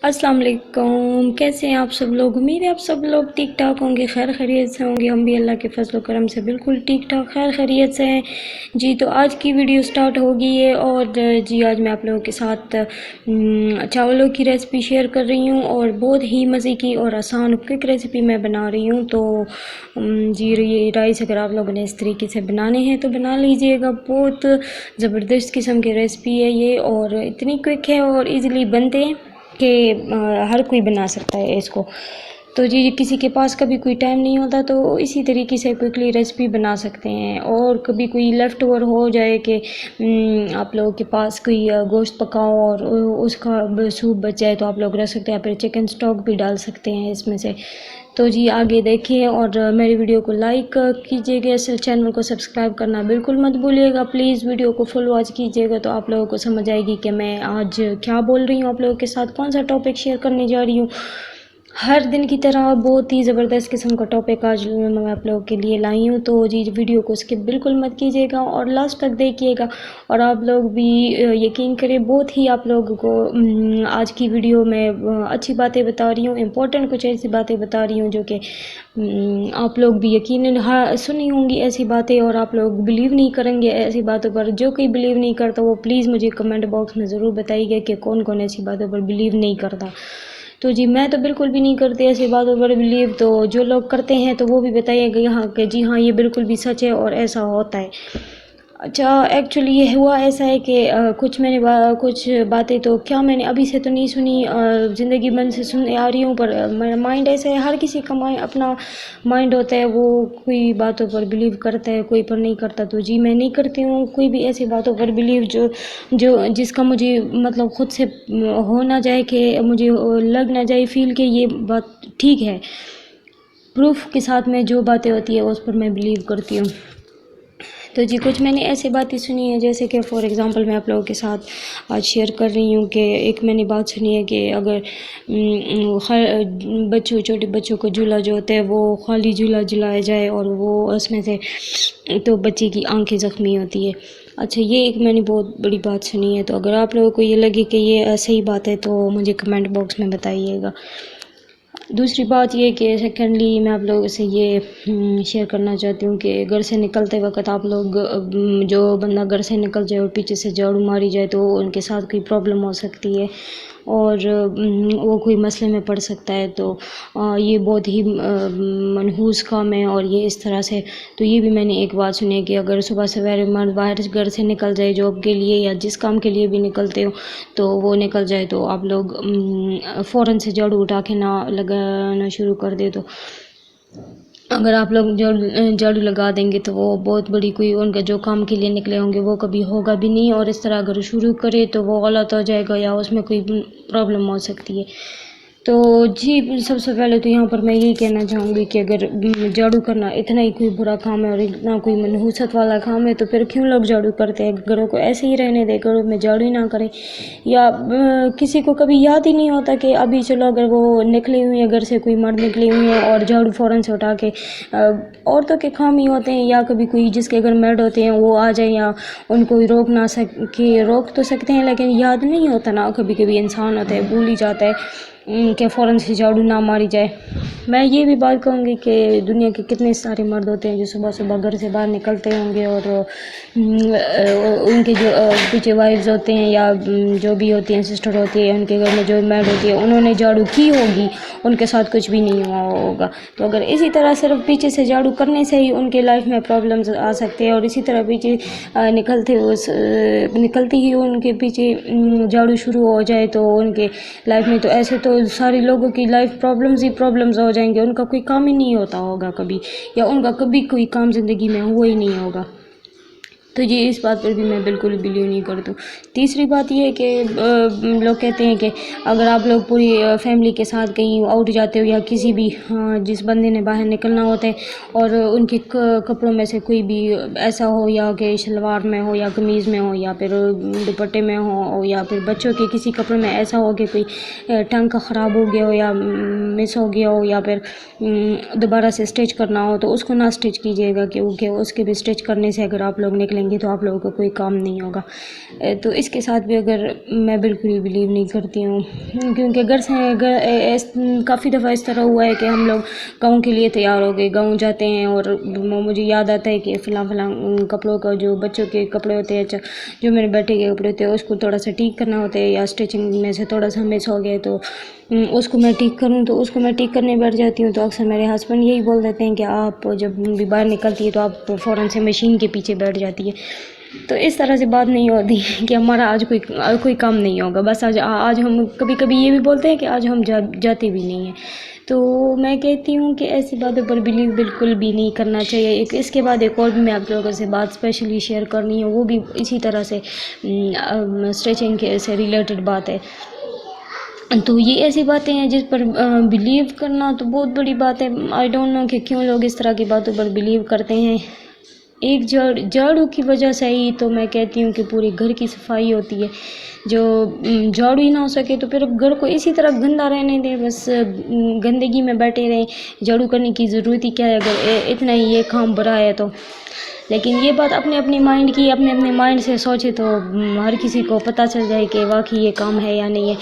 अस्सलाम वालेकुम। कैसे हैं आप सब लोग? उम्मीद है आप सब लोग ठीक ठाक होंगे, खैर खैरियत से होंगे। हम भी अल्लाह के फजल करम से बिल्कुल ठीक ठाक खैर खैरियत से हैं जी। तो आज की वीडियो स्टार्ट होगी है और जी आज मैं आप लोगों के साथ चावलों की रेसिपी शेयर कर रही हूँ और बहुत ही मज़े की और आसान क्विक रेसिपी मैं बना रही हूँ। तो जी ये राइस अगर आप लोगों ने इस तरीके से बनाने हैं तो बना लीजिएगा। बहुत ज़बरदस्त किस्म की रेसिपी है ये और इतनी क्विक है और इजीली बनते हैं कि हर कोई बना सकता है इसको। तो जी किसी के पास कभी कोई टाइम नहीं होता तो इसी तरीके से क्विकली रेसिपी बना सकते हैं। और कभी कोई लेफ़्ट ओवर हो जाए कि आप लोगों के पास कोई गोश्त पकाओ और उसका सूप बच जाए तो आप लोग रख सकते हैं, या फिर चिकन स्टॉक भी डाल सकते हैं इसमें से। तो जी आगे देखिए और मेरी वीडियो को लाइक कीजिएगा, इस चैनल को सब्सक्राइब करना बिल्कुल मत भूलिएगा। प्लीज़ वीडियो को फुल वॉच कीजिएगा तो आप लोगों को समझ आएगी कि मैं आज क्या बोल रही हूँ, आप लोगों के साथ कौन सा टॉपिक शेयर करने जा रही हूँ। हर दिन की तरह बहुत ही ज़बरदस्त किस्म का टॉपिक आज मैं आप लोगों के लिए लाई हूँ। तो जी वीडियो को स्किप बिल्कुल मत कीजिएगा और लास्ट तक देखिएगा। और आप लोग भी यकीन करें बहुत ही आप लोगों को आज की वीडियो में अच्छी बातें बता रही हूँ, इम्पोर्टेंट कुछ ऐसी बातें बता रही हूँ जो कि आप लोग भी यकीनन हाँ सुनी होंगी ऐसी बातें और आप लोग बिलीव नहीं करेंगे ऐसी बातों पर। जो कोई बिलीव नहीं करता वो प्लीज़ मुझे कमेंट बॉक्स में ज़रूर बताइएगा कि कौन कौन ऐसी बातों पर बिलीव नहीं करता। तो जी मैं तो बिल्कुल भी नहीं करती ऐसी बातों पर बिलीव। तो जो लोग करते हैं तो वो भी बताइएगा यहाँ कि जी हाँ ये बिल्कुल भी सच है और ऐसा होता है। अच्छा एक्चुअली ये हुआ ऐसा है कि कुछ बातें तो क्या मैंने अभी से तो नहीं सुनी, ज़िंदगी भर से सुन आ रही हूँ। पर मेरा माइंड ऐसा है, हर किसी का अपना माइंड होता है, वो कोई बातों पर बिलीव करता है कोई पर नहीं करता। तो जी मैं नहीं करती हूँ कोई भी ऐसी बातों पर बिलीव जो जो जिसका मुझे मतलब ख़ुद से हो ना जाए, कि मुझे लग ना जाए फील कि ये बात ठीक है। प्रूफ के साथ में जो बातें होती है उस पर मैं बिलीव करती हूँ। तो जी कुछ मैंने ऐसी बातें सुनी है जैसे कि फॉर एग्ज़ाम्पल मैं आप लोगों के साथ आज शेयर कर रही हूँ कि एक मैंने बात सुनी है कि अगर छोटे बच्चों को झूला जो होता है वो खाली झूला झुलाया जाए और वो उसमें से तो बच्चे की आंखें ज़ख्मी होती है। अच्छा ये एक मैंने बहुत बड़ी बात सुनी है। तो अगर आप लोगों को ये लगे कि ये सही बात है तो मुझे कमेंट बॉक्स में बताइएगा। दूसरी बात ये कि सेकेंडली मैं आप लोगों से ये शेयर करना चाहती हूँ कि घर से निकलते वक्त आप लोग जो बंदा घर से निकल जाए और पीछे से झाड़ू मारी जाए तो उनके साथ कोई प्रॉब्लम हो सकती है और वो कोई मसले में पड़ सकता है। तो ये बहुत ही मनहूस काम है और ये इस तरह से। तो ये भी मैंने एक बात सुनी है कि अगर सुबह सवेरे मर्द बाहर घर से निकल जाए जॉब के लिए या जिस काम के लिए भी निकलते हो तो वो निकल जाए तो आप लोग फ़ौरन से झाड़ू उठा के ना लगाना शुरू कर दे। तो अगर आप लोग झाड़ू लगा देंगे तो वो बहुत बड़ी कोई उनका जो काम के लिए निकले होंगे वो कभी होगा भी नहीं, और इस तरह अगर शुरू करे तो वो गलत हो जाएगा या उसमें कोई प्रॉब्लम हो सकती है। तो जी सबसे पहले तो यहाँ पर मैं यही कहना चाहूँगी कि अगर झाड़ू करना इतना ही कोई बुरा काम है और इतना कोई मनहूसत वाला काम है तो फिर क्यों लोग झाड़ू करते हैं। घरों को ऐसे ही रहने दें, घरों में झाड़ू ही ना करें। या किसी को कभी याद ही नहीं होता कि अभी चलो अगर वो निकली हुई है घर से, कोई मर्द निकली हुई है और झाड़ू फ़ौरन से उठा के औरतों के काम ही होते हैं या कभी कोई जिसके घर मेड होते हैं वो आ जाए या उनको रोक ना सके, रोक तो सकते हैं लेकिन याद नहीं होता ना, कभी कभी इंसान होता है भूल ही जाता है कि फ़ौरन से झाड़ू ना मारी जाए। मैं ये भी बात कहूँगी कि दुनिया के कितने सारे मर्द होते हैं जो सुबह सुबह घर से बाहर निकलते होंगे और उनके जो पीछे वाइफ्स होते हैं या जो भी होती हैं सिस्टर होती है उनके घर में जो मैड होती है उन्होंने झाड़ू की होगी, उनके साथ कुछ भी नहीं हुआ होगा। तो अगर इसी तरह सिर्फ पीछे से झाड़ू करने से ही उनके लाइफ में प्रॉब्लम्स आ सकते हैं और इसी तरह पीछे निकलते ही उनके पीछे झाड़ू शुरू हो जाए तो उनके लाइफ में तो ऐसे तो सारे लोगों की लाइफ प्रॉब्लम्स ही प्रॉब्लम्स हो जाएंगे, उनका कोई काम ही नहीं होता होगा कभी, या उनका कभी कोई काम ज़िंदगी में हुआ ही नहीं होगा। तो ये इस बात पर भी मैं बिल्कुल बिलीव नहीं करती हूँ। तीसरी बात ये है कि लोग कहते हैं कि अगर आप लोग पूरी फैमिली के साथ कहीं आउट जाते हो या किसी भी जिस बंदे ने बाहर निकलना होता है और उनके कपड़ों में से कोई भी ऐसा हो या कि शलवार में हो या कमीज़ में हो या फिर दुपट्टे में हो या फिर बच्चों के किसी कपड़े में ऐसा हो कि कोई टंग का ख़राब हो गया हो या मिस हो गया हो या फिर दोबारा से स्टिच करना हो तो उसको ना स्टिच कीजिएगा, क्योंकि उसके भी स्टिच करने से अगर आप लोग निकले لیں گے تو آپ لوگوں کا کوئی کام نہیں ہوگا. تو اس کے ساتھ بھی اگر میں بالکل ہی بلیو نہیں کرتی ہوں، کیونکہ کافی دفعہ اس طرح ہوا ہے کہ ہم لوگ گاؤں کے لیے تیار ہو گئے، گاؤں جاتے ہیں اور مجھے یاد آتا ہے کہ فلاں کپڑوں کا جو بچوں کے کپڑے ہوتے ہیں، جو میرے بیٹے کے کپڑے ہوتے ہیں اس کو تھوڑا سا ٹھیک کرنا ہوتا ہے، یا اسٹیچنگ میں سے تھوڑا سا مس ہو گئے تو اس کو میں ٹھیک کروں، تو اس کو میں ٹھیک کرنے بیٹھ جاتی ہوں. تو اکثر میرے ہسبینڈ یہی بول دیتے ہیں کہ آپ جب بھی باہر نکلتی ہے تو آپ فوراً سے مشین کے پیچھے بیٹھ جاتی ہے. تو اس طرح سے بات نہیں ہوتی کہ ہمارا آج کوئی کام نہیں ہوگا. بس آج ہم کبھی کبھی یہ بھی بولتے ہیں کہ آج ہم جاتے بھی نہیں ہیں. تو میں کہتی ہوں کہ ایسی باتوں پر بلیو بالکل بھی نہیں کرنا چاہیے. اس کے بعد ایک اور بھی میں آپ لوگوں سے بات اسپیشلی شیئر کرنی ہے، وہ بھی اسی طرح سے اسٹریچنگ کے سے ریلیٹڈ بات ہے. تو یہ ایسی باتیں ہیں جس پر بلیو کرنا تو بہت بڑی بات ہے. آئی ڈونٹ نو کہ کیوں لوگ اس طرح کی باتوں پر بلیو کرتے ہیں. ایک جھاڑو کی وجہ سے ہی تو میں کہتی ہوں کہ پورے گھر کی صفائی ہوتی ہے. جو جھاڑو ہی نہ ہو سکے تو پھر گھر کو اسی طرح گندا رہنے دیں، بس گندگی میں بیٹھے رہیں. جھاڑو کرنے کی ضرورت ہی کیا ہے اگر اتنا ہی یہ کام برا ہے تو. لیکن یہ بات اپنے مائنڈ کی، اپنے مائنڈ سے سوچے تو ہر کسی کو پتہ چل جائے کہ واقعی یہ کام ہے یا نہیں ہے.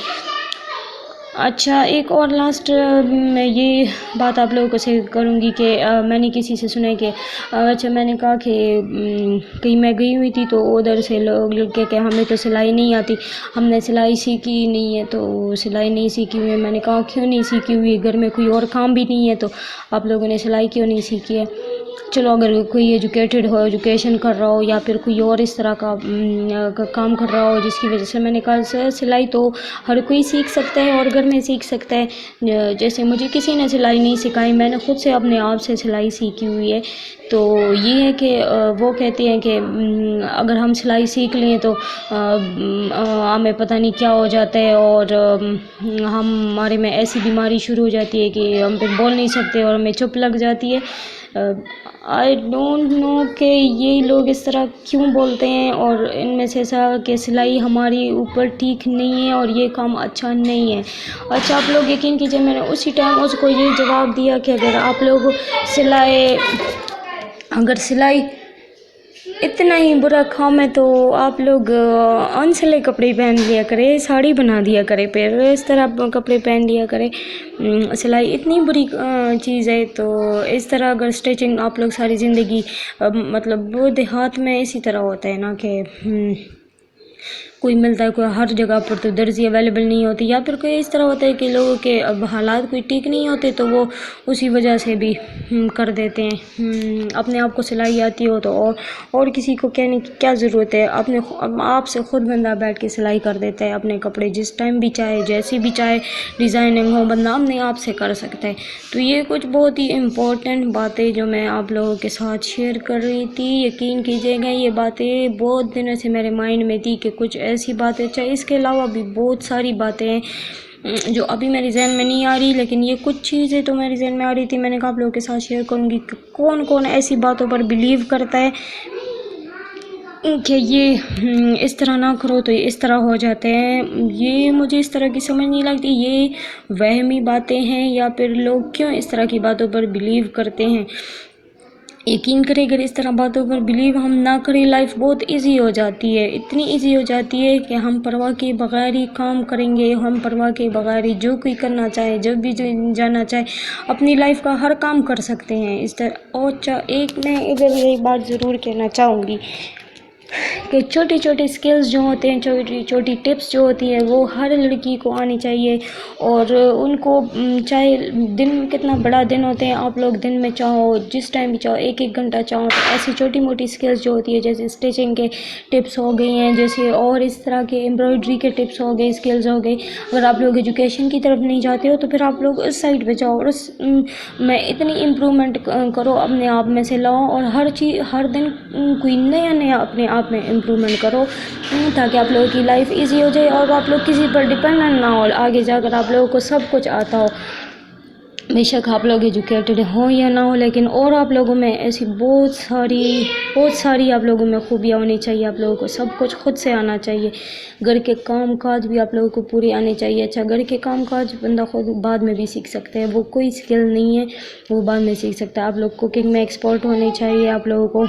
اچھا، ایک اور لاسٹ میں یہ بات آپ لوگوں کو شیئر کروں گی کہ میں نے کسی سے سنا ہے کہ اچھا، میں نے کہا کہ کہیں میں گئی ہوئی تھی تو ادھر سے لوگ کہ ہمیں تو سلائی نہیں آتی، ہم نے سلائی سیکھی نہیں ہے. تو سلائی نہیں سیکھی ہوئی ہے. میں نے کہا کیوں نہیں سیکھی ہوئی، گھر میں کوئی اور کام بھی نہیں ہے تو آپ لوگوں نے سلائی کیوں نہیں سیکھی ہے؟ چلو اگر کوئی ایجوکیٹڈ ہو، ایجوکیشن کر رہا ہو، یا پھر کوئی اور اس طرح کا کام کر رہا ہو جس کی وجہ سے، میں نے کہا سلائی تو ہر کوئی سیکھ سکتا ہے اور گھر میں سیکھ سکتا ہے. جیسے مجھے کسی نے سلائی نہیں سکھائی، میں نے خود سے اپنے آپ سے سلائی سیکھی ہوئی ہے. تو یہ ہے کہ وہ کہتے ہیں کہ اگر ہم سلائی سیکھ لیں تو ہمیں پتہ نہیں کیا ہو جاتا ہے، اور ہمارے میں ایسی بیماری شروع ہو جاتی ہے کہ ہم پھر بول نہیں سکتے اور ہمیں چپ لگ جاتی ہے. آئی ڈونٹ نو کہ یہ لوگ اس طرح کیوں بولتے ہیں، اور ان میں سے ایسا کہ سلائی ہماری اوپر ٹھیک نہیں ہے اور یہ کام اچھا نہیں ہے. اچھا، آپ لوگ یقین کیجئے میں نے اسی ٹائم اس کو یہ جواب دیا کہ اگر آپ لوگ سلائی اتنا ہی برا کام ہے تو آپ لوگ انسلے کپڑے پہن لیا کرے، ساڑی بنا دیا کرے، پھر اس طرح کپڑے پہن لیا کرے. سلائی اتنی بری چیز ہے تو اس طرح اگر اسٹیچنگ آپ لوگ ساری زندگی مطلب وہ دیہات میں اسی طرح ہوتا ہے نا کہ کوئی ملتا ہے، کوئی ہر جگہ پر تو درزی اویلیبل نہیں ہوتی، یا پھر کوئی اس طرح ہوتا ہے کہ لوگوں کے اب حالات کوئی ٹھیک نہیں ہوتے تو وہ اسی وجہ سے بھی کر دیتے ہیں. اپنے آپ کو سلائی آتی ہو تو اور کسی کو کہنے کی کیا ضرورت ہے؟ آپ سے خود بندہ بیٹھ کے سلائی کر دیتا ہے اپنے کپڑے، جس ٹائم بھی چاہے، جیسی بھی چاہے ڈیزائننگ ہو، بندہ اپنے آپ سے کر سکتا ہے. تو یہ کچھ بہت ہی امپورٹنٹ باتیں جو میں آپ لوگوں کے ساتھ شیئر کر رہی تھی. یقین کیجیے گا یہ باتیں بہت دنوں سے میرے مائنڈ میں تھی کہ کچھ ایسی باتیں، چاہے اس کے علاوہ بھی بہت ساری باتیں ہیں جو ابھی میرے ذہن میں نہیں آ رہی، لیکن یہ کچھ چیزیں تو میرے ذہن میں آ رہی تھی. میں نے کہا آپ لوگوں کے ساتھ شیئر کروں گی کہ کون ایسی باتوں پر بلیو کرتا ہے کہ یہ اس طرح نہ کرو تو اس طرح ہو جاتے ہیں. یہ مجھے اس طرح کی سمجھ نہیں لگتی یہ وہمی باتیں ہیں یا پھر لوگ کیوں اس طرح کی باتوں پر بلیو کرتے ہیں. یقین کریں اگر اس طرح باتوں پر بلیو ہم نہ کریں، لائف بہت ایزی ہو جاتی ہے، اتنی ایزی ہو جاتی ہے کہ ہم پرواہ کے بغیر ہی کام کریں گے، ہم پرواہ کے بغیر ہی جو کوئی کرنا چاہے، جب بھی جانا چاہے، اپنی لائف کا ہر کام کر سکتے ہیں اس طرح. اور ایک میں ادھر یہی بات ضرور کہنا چاہوں گی کہ چھوٹی چھوٹی سکلز جو ہوتے ہیں، چھوٹی چھوٹی ٹپس جو ہوتی ہیں وہ ہر لڑکی کو آنی چاہیے، اور ان کو چاہے دن میں کتنا بڑا دن ہوتے ہیں، آپ لوگ دن میں چاہو جس ٹائم بھی چاہو 1 گھنٹہ چاہو تو ایسی چھوٹی موٹی سکلز جو ہوتی ہے جیسے اسٹیچنگ کے ٹپس ہو گئی ہیں، جیسے اور اس طرح کے ایمبرائڈری کے ٹپس ہو گئے، سکلز ہو گئی. اگر آپ لوگ ایجوکیشن کی طرف نہیں جاتے ہو تو پھر آپ لوگ اس سائڈ پہ جاؤ اور اس میں اتنی امپرومنٹ کرو، اپنے آپ میں سے لاؤ، اور ہر دن کوئی نیا اپنے آپ میں امپرومنٹ کرو تاکہ آپ لوگوں کی لائف ایزی ہو جائے اور آپ لوگ کسی پر ڈپینڈنٹ نہ ہو. آگے جا کر آپ لوگوں کو سب کچھ آتا ہو، بے شک آپ لوگ ایجوکیٹڈ ہوں یا نہ ہو، لیکن اور آپ لوگوں میں ایسی بہت ساری آپ لوگوں میں خوبیاں ہونی چاہیے. آپ لوگوں کو سب کچھ خود سے آنا چاہیے. گھر کے کام کاج بھی آپ لوگوں کو پورے آنے چاہیے. اچھا، گھر کے کام کاج بندہ خود بعد میں بھی سیکھ سکتا ہے، وہ کوئی سکل نہیں ہے، وہ بعد میں سیکھ سکتا ہے. آپ لوگ کوکنگ میں ایکسپرٹ ہونے چاہیے آپ لوگوں کو.